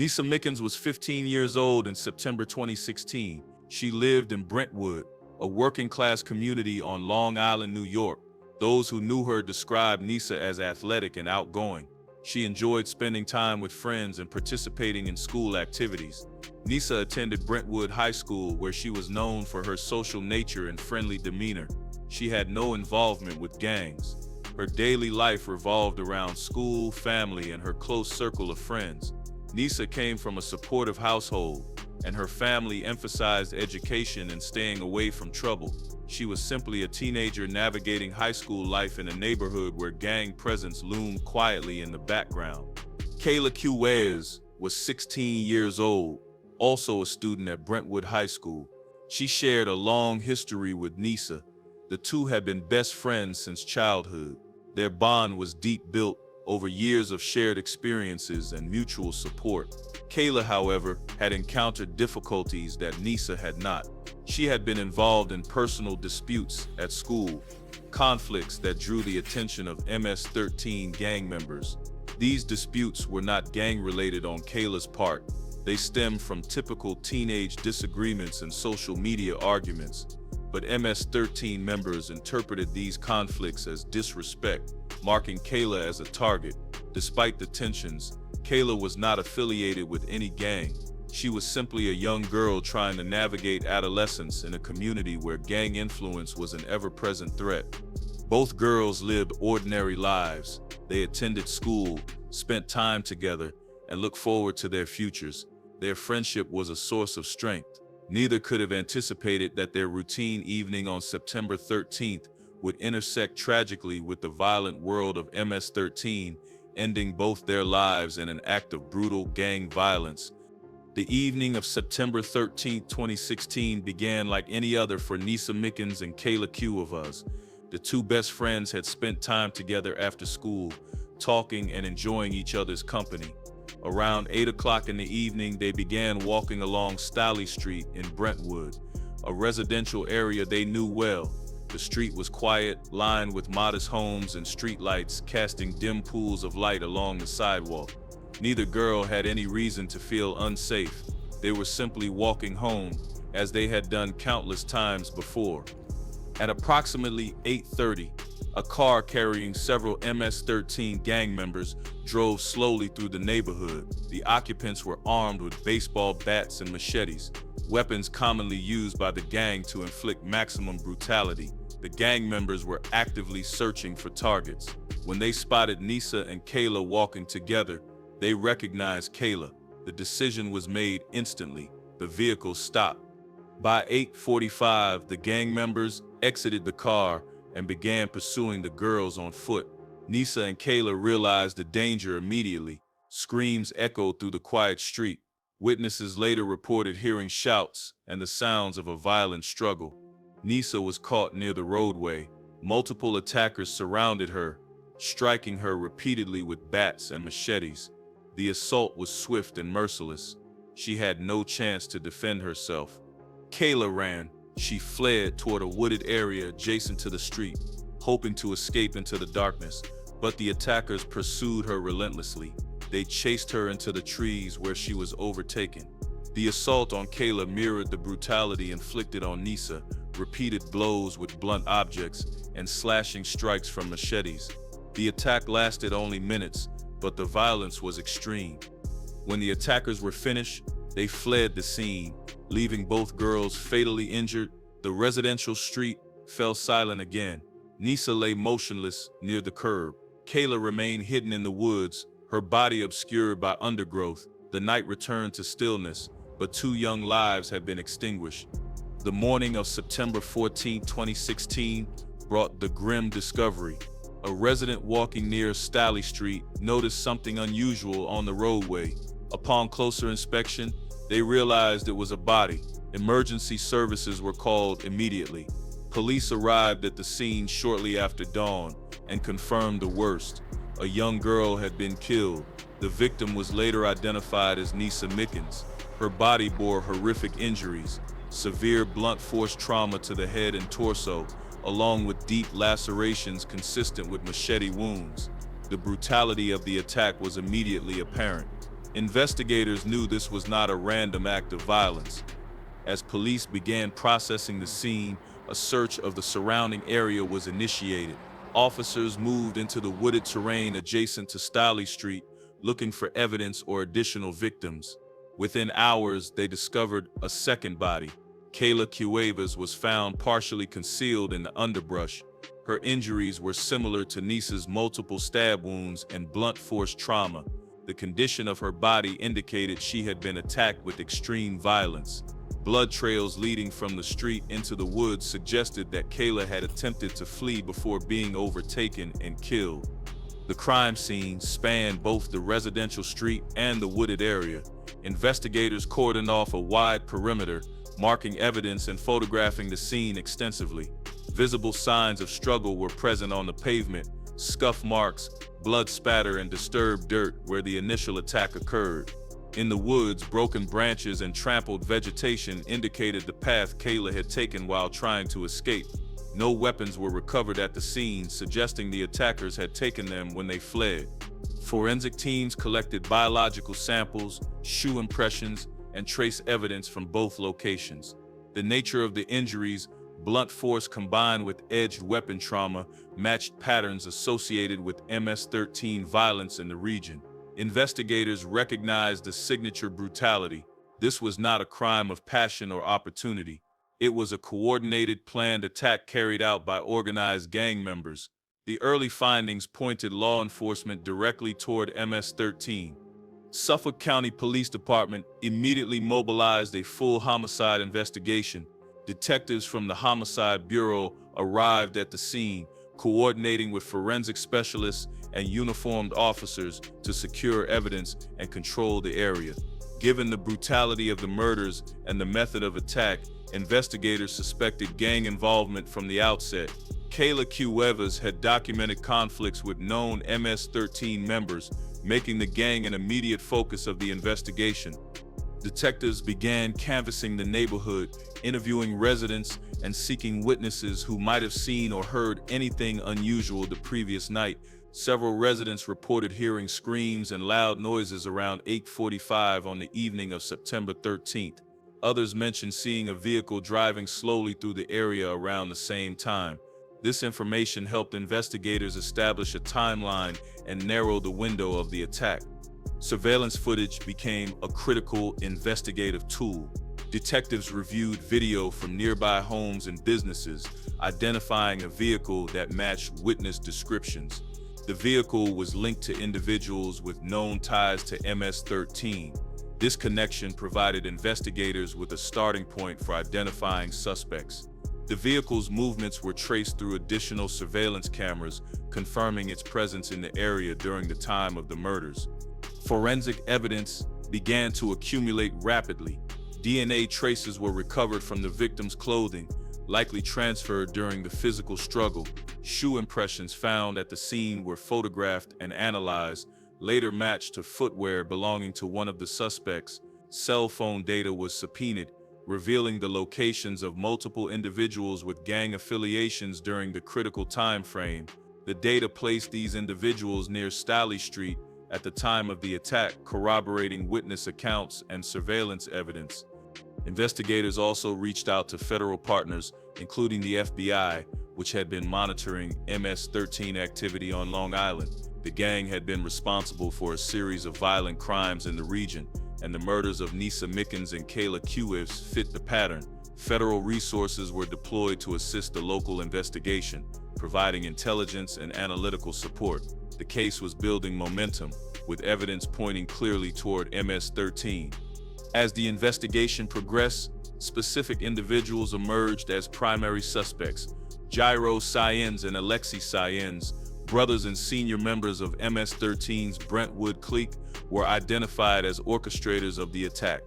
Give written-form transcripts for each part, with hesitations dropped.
Nisa Mickens was 15 years old in September 2016. She lived in Brentwood, a working-class community on Long Island, New York. Those who knew her described Nisa as athletic and outgoing. She enjoyed spending time with friends and participating in school activities. Nisa attended Brentwood High School, where she was known for her social nature and friendly demeanor. She had no involvement with gangs. Her daily life revolved around school, family, and her close circle of friends. Nisa came from a supportive household, and her family emphasized education and staying away from trouble. She was simply a teenager navigating high school life in a neighborhood where gang presence loomed quietly in the background. Kayla Cuevas was 16 years old, also a student at Brentwood High School. She shared a long history with Nisa. The two had been best friends since childhood. Their bond was deep, built over years of shared experiences and mutual support. Kayla, however, had encountered difficulties that Nisa had not. She had been involved in personal disputes at school, conflicts that drew the attention of MS-13 gang members. These disputes were not gang-related on Kayla's part. They stemmed from typical teenage disagreements and social media arguments. But MS-13 members interpreted these conflicts as disrespect, marking Kayla as a target. Despite the tensions, Kayla was not affiliated with any gang. She was simply a young girl trying to navigate adolescence in a community where gang influence was an ever-present threat. Both girls lived ordinary lives. They attended school, spent time together, and looked forward to their futures. Their friendship was a source of strength. Neither could have anticipated that their routine evening on September 13th would intersect tragically with the violent world of MS-13, ending both their lives in an act of brutal gang violence. The evening of September 13, 2016 began like any other for Nisa Mickens and Kayla Cuevas. The two best friends had spent time together after school, talking and enjoying each other's company. Around 8 o'clock in the evening, they began walking along Staley Street in Brentwood, a residential area they knew well. The street was quiet, lined with modest homes and streetlights casting dim pools of light along the sidewalk. Neither girl had any reason to feel unsafe. They were simply walking home, as they had done countless times before. At approximately 8:30, a car carrying several MS-13 gang members drove slowly through the neighborhood. The occupants were armed with baseball bats and machetes, weapons commonly used by the gang to inflict maximum brutality. The gang members were actively searching for targets. When they spotted Nisa and Kayla walking together, they recognized Kayla. The decision was made instantly. The vehicle stopped. By 8:45, the gang members exited the car and began pursuing the girls on foot. Nisa and Kayla realized the danger immediately. Screams echoed through the quiet street. Witnesses later reported hearing shouts and the sounds of a violent struggle. Nisa was caught near the roadway. Multiple attackers surrounded her, striking her repeatedly with bats and machetes. The assault was swift and merciless. She had no chance to defend herself. Kayla ran. She fled toward a wooded area adjacent to the street, hoping to escape into the darkness, but the attackers pursued her relentlessly. They chased her into the trees where she was overtaken. The assault on Kayla mirrored the brutality inflicted on Nisa, repeated blows with blunt objects and slashing strikes from machetes. The attack lasted only minutes, but the violence was extreme. When the attackers were finished, they fled the scene, leaving both girls fatally injured. The residential street fell silent again. Nisa lay motionless near the curb. Kayla remained hidden in the woods, her body obscured by undergrowth. The night returned to stillness, but two young lives had been extinguished. The morning of September 14, 2016, brought the grim discovery. A resident walking near Staley Street noticed something unusual on the roadway. Upon closer inspection, they realized it was a body. Emergency services were called immediately. Police arrived at the scene shortly after dawn and confirmed the worst. A young girl had been killed. The victim was later identified as Nisa Mickens. Her body bore horrific injuries, severe blunt force trauma to the head and torso, along with deep lacerations consistent with machete wounds. The brutality of the attack was immediately apparent. Investigators knew this was not a random act of violence. As police began processing the scene, a search of the surrounding area was initiated. Officers moved into the wooded terrain adjacent to Staley Street, looking for evidence or additional victims. Within hours, they discovered a second body. Kayla Cuevas was found partially concealed in the underbrush. Her injuries were similar to Nisa's multiple stab wounds and blunt force trauma. The condition of her body indicated she had been attacked with extreme violence. Blood trails leading from the street into the woods suggested that Kayla had attempted to flee before being overtaken and killed. The crime scene spanned both the residential street and the wooded area. Investigators cordoned off a wide perimeter, marking evidence and photographing the scene extensively. Visible signs of struggle were present on the pavement: scuff marks, blood spatter, and disturbed dirt where the initial attack occurred. In the woods, broken branches and trampled vegetation indicated the path Kayla had taken while trying to escape. No weapons were recovered at the scene, suggesting the attackers had taken them when they fled. Forensic teams collected biological samples, shoe impressions, and trace evidence from both locations. The nature of the injuries, blunt force combined with edged weapon trauma, matched patterns associated with MS-13 violence in the region. Investigators recognized the signature brutality. This was not a crime of passion or opportunity. It was a coordinated, planned attack carried out by organized gang members. The early findings pointed law enforcement directly toward MS-13. Suffolk County Police Department immediately mobilized a full homicide investigation. Detectives from the Homicide Bureau arrived at the scene, coordinating with forensic specialists and uniformed officers to secure evidence and control the area. Given the brutality of the murders and the method of attack, investigators suspected gang involvement from the outset. Kayla Cuevas had documented conflicts with known MS-13 members, making the gang an immediate focus of the investigation. Detectives began canvassing the neighborhood, interviewing residents, and seeking witnesses who might have seen or heard anything unusual the previous night. Several residents reported hearing screams and loud noises around 8:45 on the evening of September 13th. Others mentioned seeing a vehicle driving slowly through the area around the same time. This information helped investigators establish a timeline and narrow the window of the attack. Surveillance footage became a critical investigative tool. Detectives reviewed video from nearby homes and businesses, identifying a vehicle that matched witness descriptions. The vehicle was linked to individuals with known ties to MS-13. This connection provided investigators with a starting point for identifying suspects. The vehicle's movements were traced through additional surveillance cameras, confirming its presence in the area during the time of the murders. Forensic evidence began to accumulate rapidly. DNA traces were recovered from the victim's clothing, likely transferred during the physical struggle. Shoe impressions found at the scene were photographed and analyzed, later matched to footwear belonging to one of the suspects. Cell phone data was subpoenaed, revealing the locations of multiple individuals with gang affiliations during the critical time frame. The data placed these individuals near Staley Street at the time of the attack, corroborating witness accounts and surveillance evidence. Investigators also reached out to federal partners, including the FBI, which had been monitoring MS-13 activity on Long Island. The gang had been responsible for a series of violent crimes in the region, and the murders of Nisa, Mickens, and Kayla Cuevas fit the pattern. Federal resources were deployed to assist the local investigation, providing intelligence and analytical support. The case was building momentum, with evidence pointing clearly toward MS-13. As the investigation progressed, specific individuals emerged as primary suspects. Saenz and Alexi Saenz, brothers and senior members of MS-13's Brentwood clique, were identified as orchestrators of the attack.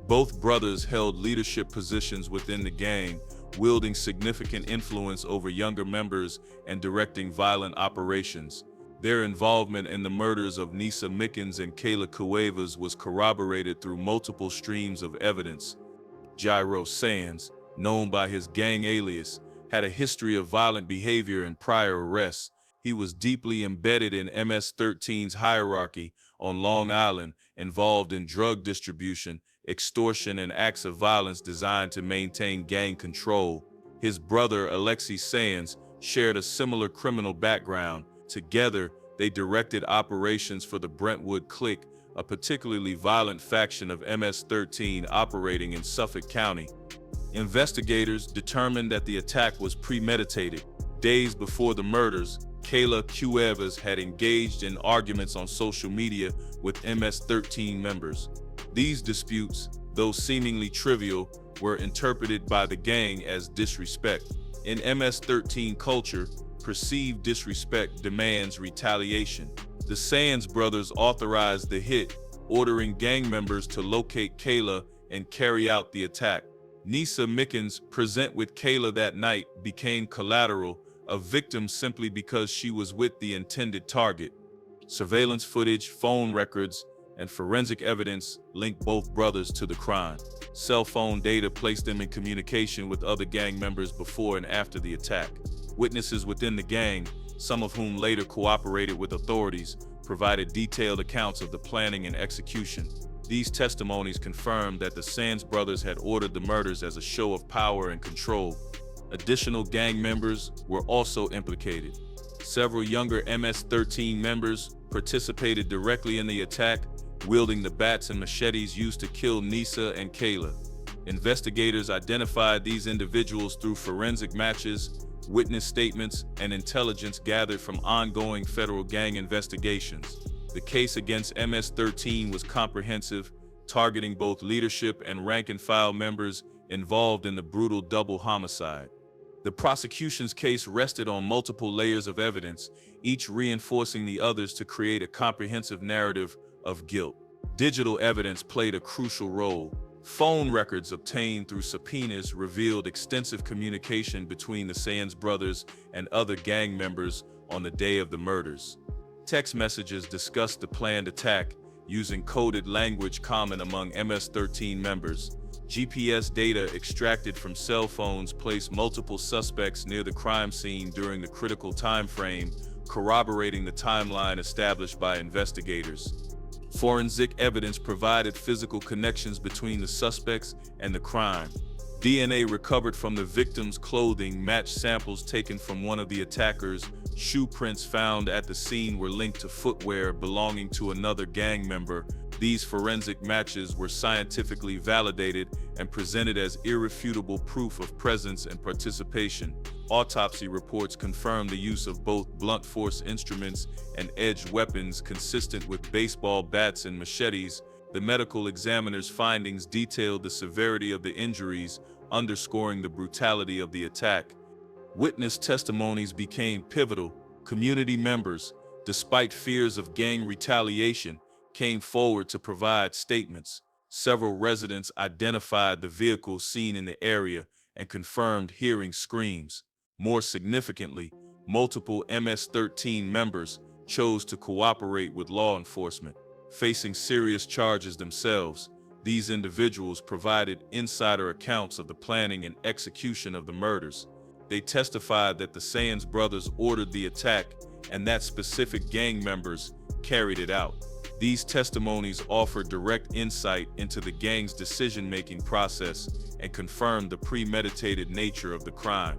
Both brothers held leadership positions within the gang, wielding significant influence over younger members and directing violent operations. Their involvement in the murders of Nisa, Mickens, and Kayla Cuevas was corroborated through multiple streams of evidence. Saenz, known by his gang alias, had a history of violent behavior and prior arrests. He was deeply embedded in MS-13's hierarchy on Long Island involved in drug distribution, extortion, and acts of violence designed to maintain gang control. His brother, Alexi Saenz, shared a similar criminal background. Together, they directed operations for the Brentwood clique, a particularly violent faction of MS-13 operating in Suffolk County. Investigators determined that the attack was premeditated. Days before the murders, Kayla Cuevas had engaged in arguments on social media with MS-13 members. These disputes, though seemingly trivial, were interpreted by the gang as disrespect. In MS-13 culture, perceived disrespect demands retaliation. The Saenz brothers authorized the hit, ordering gang members to locate Kayla and carry out the attack. Nisa Mickens, present with Kayla that night, became collateral, a victim simply because she was with the intended target. Surveillance footage, phone records, and forensic evidence linked both brothers to the crime. Cell phone data placed them in communication with other gang members before and after the attack. Witnesses within the gang, some of whom later cooperated with authorities, provided detailed accounts of the planning and execution. These testimonies confirmed that the Saenz brothers had ordered the murders as a show of power and control. Additional gang members were also implicated. Several younger MS-13 members participated directly in the attack, wielding the bats and machetes used to kill Nisa and Kayla. Investigators identified these individuals through forensic matches, witness statements, and intelligence gathered from ongoing federal gang investigations. The case against MS-13 was comprehensive, targeting both leadership and rank-and-file members involved in the brutal double homicide. The prosecution's case rested on multiple layers of evidence, each reinforcing the others to create a comprehensive narrative of guilt. Digital evidence played a crucial role. Phone records obtained through subpoenas revealed extensive communication between the Saenz brothers and other gang members on the day of the murders. Text messages discussed the planned attack using coded language common among MS-13 members. GPS data extracted from cell phones placed multiple suspects near the crime scene during the critical time frame, corroborating the timeline established by investigators. Forensic evidence provided physical connections between the suspects and the crime. DNA recovered from the victim's clothing matched samples taken from one of the attackers. Shoe prints found at the scene were linked to footwear belonging to another gang member. These forensic matches were scientifically validated and presented as irrefutable proof of presence and participation. Autopsy reports confirmed the use of both blunt force instruments and edged weapons consistent with baseball bats and machetes. The medical examiner's findings detailed the severity of the injuries, underscoring the brutality of the attack. Witness testimonies became pivotal. Community members, despite fears of gang retaliation, came forward to provide statements. Several residents identified the vehicle seen in the area and confirmed hearing screams. More significantly, multiple MS-13 members chose to cooperate with law enforcement. Facing serious charges themselves, these individuals provided insider accounts of the planning and execution of the murders. They testified that the Saenz brothers ordered the attack and that specific gang members carried it out. These testimonies offered direct insight into the gang's decision-making process and confirmed the premeditated nature of the crime.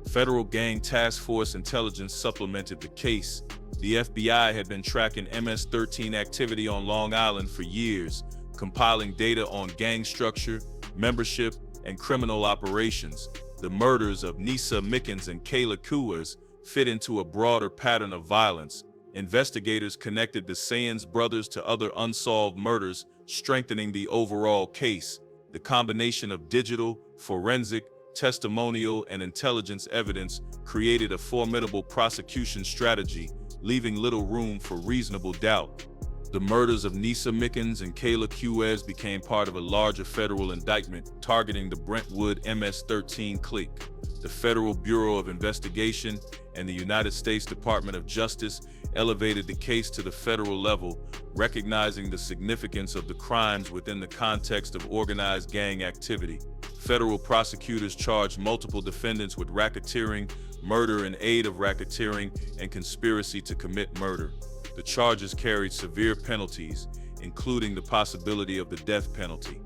Federal Gang Task Force intelligence supplemented the case. The FBI had been tracking MS-13 activity on Long Island for years, compiling data on gang structure, membership, and criminal operations. The murders of Nisa Mickens and Kayla Cuevas fit into a broader pattern of violence. Investigators connected the Saenz brothers to other unsolved murders, strengthening the overall case. The combination of digital, forensic, testimonial, and intelligence evidence created a formidable prosecution strategy, leaving little room for reasonable doubt. The murders of Nisa Mickens and Kayla Cuevas became part of a larger federal indictment targeting the Brentwood MS-13 clique. The Federal Bureau of Investigation and the United States Department of Justice elevated the case to the federal level, recognizing the significance of the crimes within the context of organized gang activity. Federal prosecutors charged multiple defendants with racketeering, murder in aid of racketeering, and conspiracy to commit murder. The charges carried severe penalties, including the possibility of the death penalty.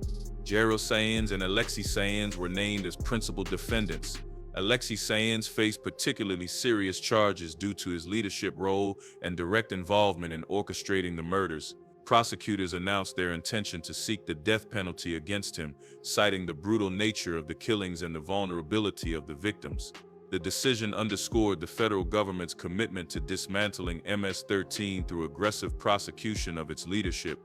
Saenz and Alexi Saenz were named as principal defendants. Alexi Saenz faced particularly serious charges due to his leadership role and direct involvement in orchestrating the murders. Prosecutors announced their intention to seek the death penalty against him, citing the brutal nature of the killings and the vulnerability of the victims. The decision underscored the federal government's commitment to dismantling MS-13 through aggressive prosecution of its leadership.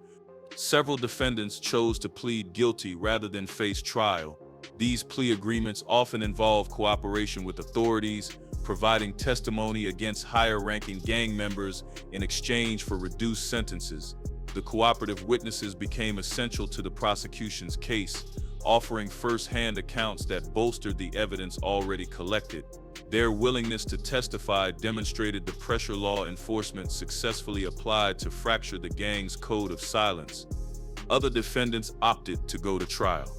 Several defendants chose to plead guilty rather than face trial. These plea agreements often involve cooperation with authorities, providing testimony against higher-ranking gang members in exchange for reduced sentences. The cooperative witnesses became essential to the prosecution's case, offering first-hand accounts that bolstered the evidence already collected. Their willingness to testify demonstrated the pressure law enforcement successfully applied to fracture the gang's code of silence. Other defendants opted to go to trial.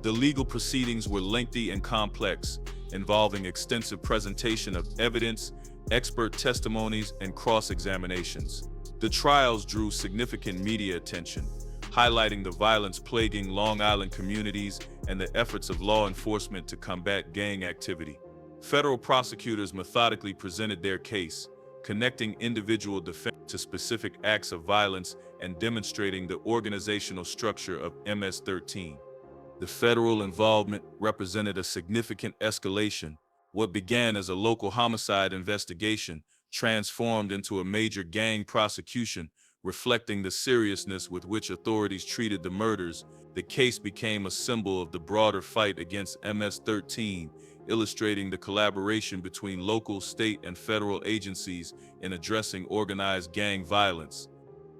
The legal proceedings were lengthy and complex, involving extensive presentation of evidence, expert testimonies, and cross-examinations. The trials drew significant media attention, highlighting the violence plaguing Long Island communities and the efforts of law enforcement to combat gang activity. Federal prosecutors methodically presented their case, connecting individual defendants to specific acts of violence and demonstrating the organizational structure of MS-13. The federal involvement represented a significant escalation. What began as a local homicide investigation transformed into a major gang prosecution, reflecting the seriousness with which authorities treated the murders. The case became a symbol of the broader fight against MS-13, illustrating the collaboration between local, state, and federal agencies in addressing organized gang violence.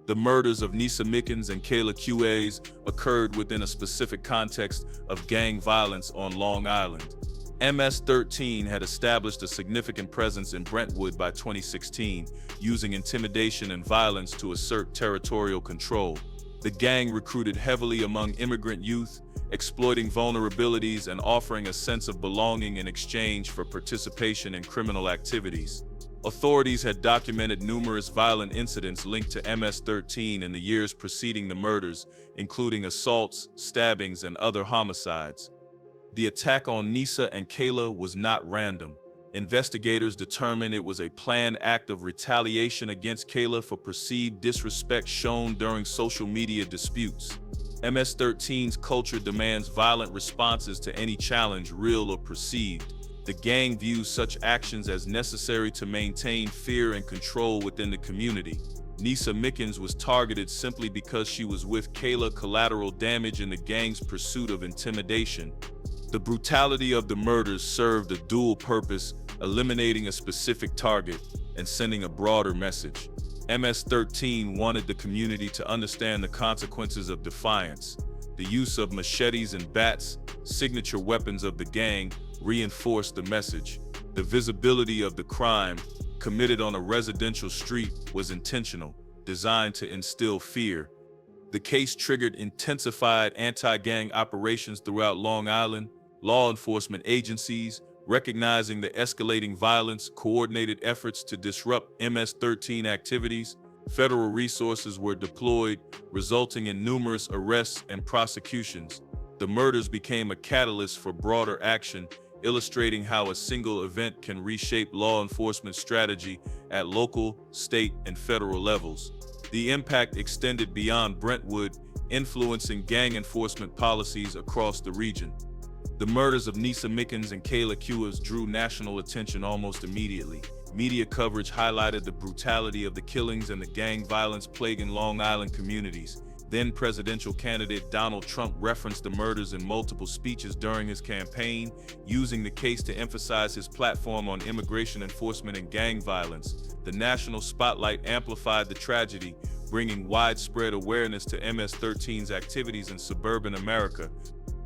The murders of Nisa Mickens and Kayla Cuevas occurred within a specific context of gang violence on Long Island. MS-13 had established a significant presence in Brentwood by 2016, using intimidation and violence to assert territorial control. The gang recruited heavily among immigrant youth, exploiting vulnerabilities and offering a sense of belonging in exchange for participation in criminal activities. Authorities had documented numerous violent incidents linked to MS-13 in the years preceding the murders, including assaults, stabbings, and other homicides. The attack on Nisa and Kayla was not random. Investigators determined it was a planned act of retaliation against Kayla for perceived disrespect shown during social media disputes. MS-13's culture demands violent responses to any challenge, real or perceived. The gang views such actions as necessary to maintain fear and control within the community. Nisa Mickens was targeted simply because she was with Kayla, collateral damage in the gang's pursuit of intimidation. The brutality of the murders served a dual purpose, eliminating a specific target and sending a broader message. MS-13 wanted the community to understand the consequences of defiance. The use of machetes and bats, signature weapons of the gang, reinforced the message. The visibility of the crime, committed on a residential street, was intentional, designed to instill fear. The case triggered intensified anti-gang operations throughout Long Island. Law enforcement agencies, recognizing the escalating violence, coordinated efforts to disrupt MS-13 activities. Federal resources were deployed, resulting in numerous arrests and prosecutions. The murders became a catalyst for broader action, illustrating how a single event can reshape law enforcement strategy at local, state, and federal levels. The impact extended beyond Brentwood, influencing gang enforcement policies across the region. The murders of Nisa Mickens and Kayla Cuevas drew national attention almost immediately. Media coverage highlighted the brutality of the killings and the gang violence plaguing Long Island communities. Then presidential candidate Donald Trump referenced the murders in multiple speeches during his campaign, using the case to emphasize his platform on immigration enforcement and gang violence. The national spotlight amplified the tragedy, bringing widespread awareness to MS-13's activities in suburban America.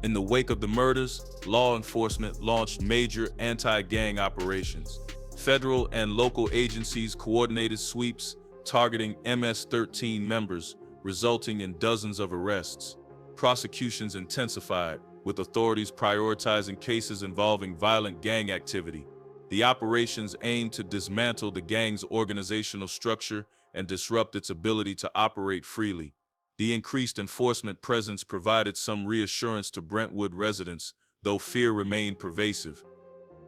In the wake of the murders, law enforcement launched major anti-gang operations. Federal and local agencies coordinated sweeps targeting MS-13 members, resulting in dozens of arrests. Prosecutions intensified, with authorities prioritizing cases involving violent gang activity. The operations aimed to dismantle the gang's organizational structure and disrupt its ability to operate freely. The increased enforcement presence provided some reassurance to Brentwood residents, though fear remained pervasive.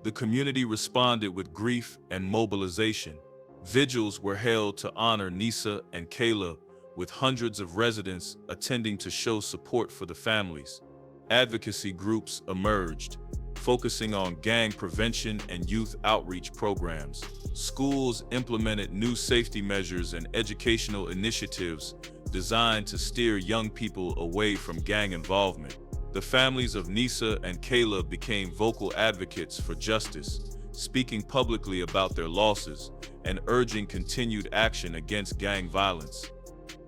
The community responded with grief and mobilization. Vigils were held to honor Nisa and Kayla, with hundreds of residents attending to show support for the families. Advocacy groups emerged, focusing on gang prevention and youth outreach programs. Schools implemented new safety measures and educational initiatives designed to steer young people away from gang involvement. The families of Nisa and Kayla became vocal advocates for justice, speaking publicly about their losses and urging continued action against gang violence.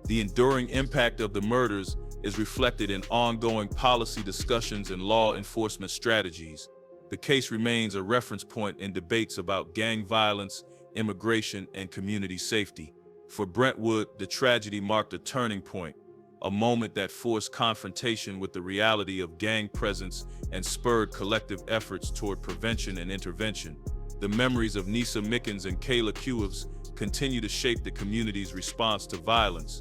The enduring impact of the murders is reflected in ongoing policy discussions and law enforcement strategies. The case remains a reference point in debates about gang violence, immigration, and community safety. For Brentwood, the tragedy marked a turning point, a moment that forced confrontation with the reality of gang presence and spurred collective efforts toward prevention and intervention. The memories of Nisa Mickens and Kayla Cuevas continue to shape the community's response to violence,